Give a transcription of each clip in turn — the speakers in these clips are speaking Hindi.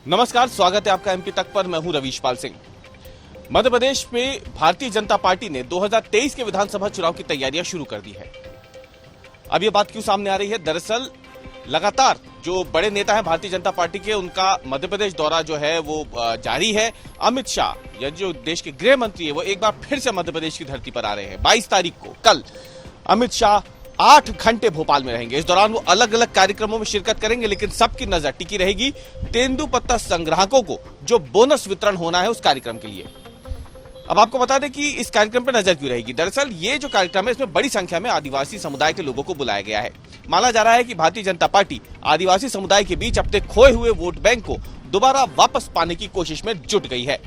नमस्कार, स्वागत है आपका एमपी तक पर। मैं हूं रवीशपाल सिंह। मध्य प्रदेश में भारतीय जनता पार्टी ने 2023 के विधानसभा चुनाव की तैयारियां शुरू कर दी है। अब ये बात क्यों सामने आ रही है? दरअसल लगातार जो बड़े नेता हैं भारतीय जनता पार्टी के, उनका मध्य प्रदेश दौरा जो है वो जारी है। अमित शाह या जो देश के गृह मंत्री है वो एक बार फिर से मध्य प्रदेश की धरती पर आ रहे हैं। 22 तारीख को कल अमित शाह 8 घंटे भोपाल में रहेंगे। इस दौरान वो अलग अलग कार्यक्रमों में शिरकत करेंगे, लेकिन सबकी नजर टिकी रहेगी तेंदुपत्ता संग्राहकों को जो बोनस वितरण होना है उस कार्यक्रम के लिए। अब आपको बता दें कि इस कार्यक्रम पर नजर क्यों रहेगी। दरअसल ये जो कार्यक्रम है इसमें बड़ी संख्या में आदिवासी समुदाय के लोगों को बुलाया गया है। माना जा रहा है कि भारतीय जनता पार्टी आदिवासी समुदाय के बीच अपने खोए हुए वोट बैंक को दोबारा वापस पाने की कोशिश में जुट गई है।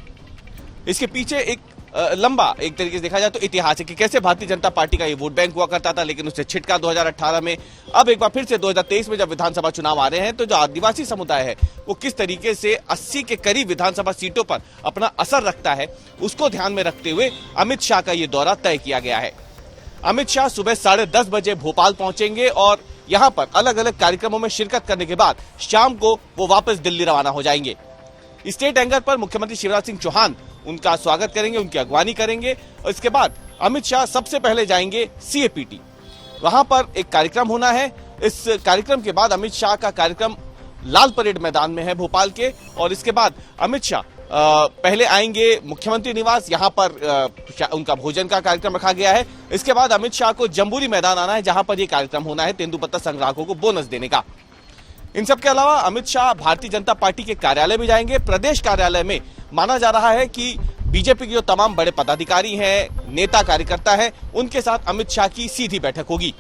इसके पीछे एक लंबा एक तरीके से देखा जाए तो इतिहास है कि कैसे भारतीय जनता पार्टी का ये वोट बैंक हुआ करता था, लेकिन उससे छिटका 2018 में। अब एक बार फिर से 2023 में जब विधानसभा चुनाव आ रहे हैं तो जो आदिवासी समुदाय है वो किस तरीके से 80 के करीब विधानसभा सीटों पर अपना असर रखता है, उसको ध्यान में रखते हुए अमित शाह का ये दौरा तय किया गया है। अमित शाह सुबह 10:30 बजे भोपाल पहुंचेंगे और यहां पर अलग अलग कार्यक्रमों में शिरकत करने के बाद शाम को वो वापस दिल्ली रवाना हो जाएंगे। स्टेट एंकर पर मुख्यमंत्री शिवराज सिंह चौहान उनका स्वागत करेंगे, उनकी अगवानी करेंगे। और इसके बाद अमित शाह सबसे पहले जाएंगे सीएपीटी। वहां पर एक कार्यक्रम होना है। इस कार्यक्रम के बाद अमित शाह का कार्यक्रम लाल परेड मैदान में है भोपाल के। और इसके बाद अमित शाह पहले आएंगे मुख्यमंत्री निवास, यहां पर उनका भोजन का कार्यक्रम रखा गया है। इसके बाद अमित शाह को जम्बूरी मैदान आना है, जहां पर यह कार्यक्रम होना है तेंदुपत्ता संग्राहकों को बोनस देने का। इन सब के अलावा अमित शाह भारतीय जनता पार्टी के कार्यालय में जाएंगे। प्रदेश कार्यालय में माना जा रहा है कि बीजेपी के जो तमाम बड़े पदाधिकारी हैं, नेता कार्यकर्ता हैं, उनके साथ अमित शाह की सीधी बैठक होगी।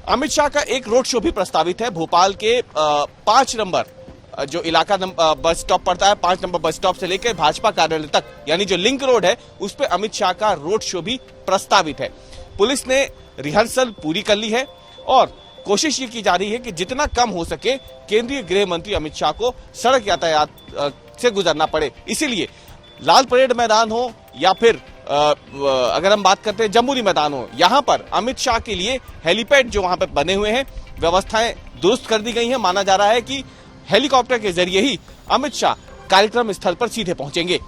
अमित शाह का एक रोड शो भी प्रस्तावित है भोपाल के 5 नंबर जो इलाका बस स्टॉप पड़ता है, 5 नंबर बस स्टॉप से लेकर भाजपा कार्यालय तक, यानी जो लिंक रोड है उस पर अमित शाह का रोड शो भी प्रस्तावित है। पुलिस ने रिहर्सल पूरी कर ली है और कोशिश ये की जा रही है कि जितना कम हो सके केंद्रीय गृह मंत्री अमित शाह को सड़क यातायात से गुजरना पड़े। इसीलिए लाल परेड मैदान हो या फिर अगर हम बात करते हैं जम्बूरी मैदान हो, यहां पर अमित शाह के लिए हेलीपैड जो वहां पर बने हुए हैं, व्यवस्थाएं दुरुस्त कर दी गई हैं। माना जा रहा है कि हेलीकॉप्टर के जरिए ही अमित शाह कार्यक्रम स्थल पर सीधे पहुंचेंगे।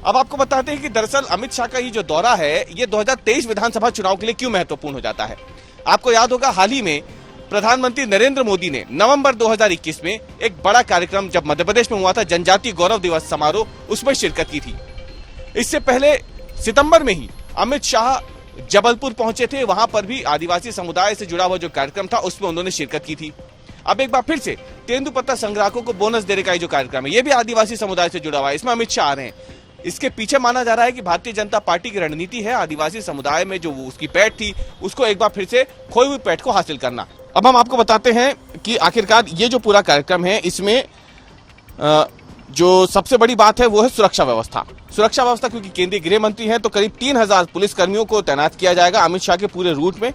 अब आपको बताते हैं कि दरअसल अमित शाह का ये जो दौरा है ये 2023 विधानसभा चुनाव के लिए क्यों महत्वपूर्ण हो जाता है। आपको याद होगा हाल ही में प्रधानमंत्री नरेंद्र मोदी ने नवंबर 2021 में एक बड़ा कार्यक्रम जब मध्य प्रदेश में हुआ था, जनजातीय गौरव दिवस समारोह, उसमें शिरकत की थी। इससे पहले सितंबर में ही अमित शाह जबलपुर पहुंचे थे, वहां पर भी आदिवासी समुदाय से जुड़ा हुआ जो कार्यक्रम था उसमें उन्होंने शिरकत की थी। अब एक बार फिर से तेंदुपत्ता संग्राहकों को बोनस देने का जो कार्यक्रम है ये भी आदिवासी समुदाय से जुड़ा हुआ है, इसमें अमित शाह आ रहे हैं। इसके पीछे माना जा रहा है कि भारतीय जनता पार्टी की रणनीति है आदिवासी समुदाय में जो उसकी पैठ थी उसको एक बार फिर से खोई हुई पैठ को हासिल करना। अब हम आपको बताते हैं कि आखिरकार ये जो पूरा कार्यक्रम है इसमें जो सबसे बड़ी बात है वो है सुरक्षा व्यवस्था। सुरक्षा व्यवस्था क्योंकि केंद्रीय गृह मंत्री हैं तो करीब 3000 पुलिसकर्मियों को तैनात किया जाएगा अमित शाह के पूरे रूट में।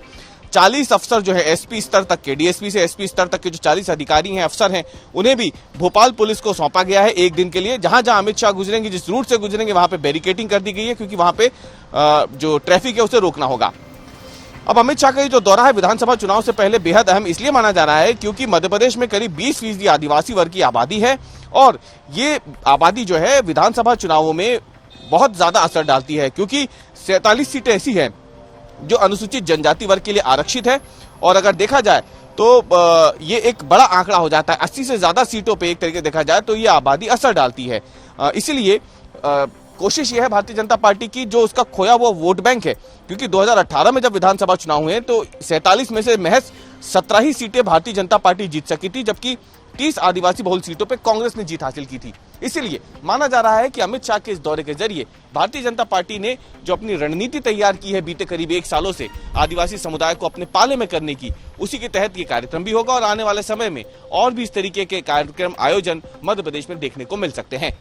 40 अफसर जो है एसपी स्तर तक के, डीएसपी से एसपी स्तर तक के जो 40 अधिकारी हैं, अफसर हैं, उन्हें भी भोपाल पुलिस को सौंपा गया है एक दिन के लिए। जहां जहां अमित शाह गुजरेंगे, जिस रूट से गुजरेंगे वहां पे बैरिकेडिंग कर दी गई है क्योंकि वहां पे जो ट्रैफिक है उसे रोकना होगा। अब अमित शाह का ये जो दौरा है विधानसभा चुनाव से पहले बेहद अहम इसलिए माना जा रहा है क्योंकि मध्य प्रदेश में करीब 20% आदिवासी वर्ग की आबादी है और ये आबादी जो है विधानसभा चुनावों में बहुत ज्यादा असर डालती है क्योंकि 47 सीटें ऐसी हैं जो अनुसूचित जनजाति वर्ग के लिए आरक्षित है। और अगर देखा जाए तो ये एक बड़ा आंकड़ा हो जाता है। 80 से ज्यादा सीटों पे एक तरीके देखा जाए तो ये आबादी असर डालती है। इसीलिए कोशिश ये है भारतीय जनता पार्टी की जो उसका खोया हुआ वोट बैंक है, क्योंकि 2018 में जब विधानसभा चुनाव हुए तो 47 में से महज 17 ही सीटें भारतीय जनता पार्टी जीत सकी थी, जबकि 30 आदिवासी बहुल सीटों पे कांग्रेस ने जीत हासिल की थी। इसीलिए माना जा रहा है कि अमित शाह के इस दौरे के जरिए भारतीय जनता पार्टी ने जो अपनी रणनीति तैयार की है बीते करीब 1 सालों से आदिवासी समुदाय को अपने पाले में करने की, उसी के तहत ये कार्यक्रम भी होगा और आने वाले समय में और भी इस तरीके के कार्यक्रम आयोजन मध्य प्रदेश में देखने को मिल सकते हैं।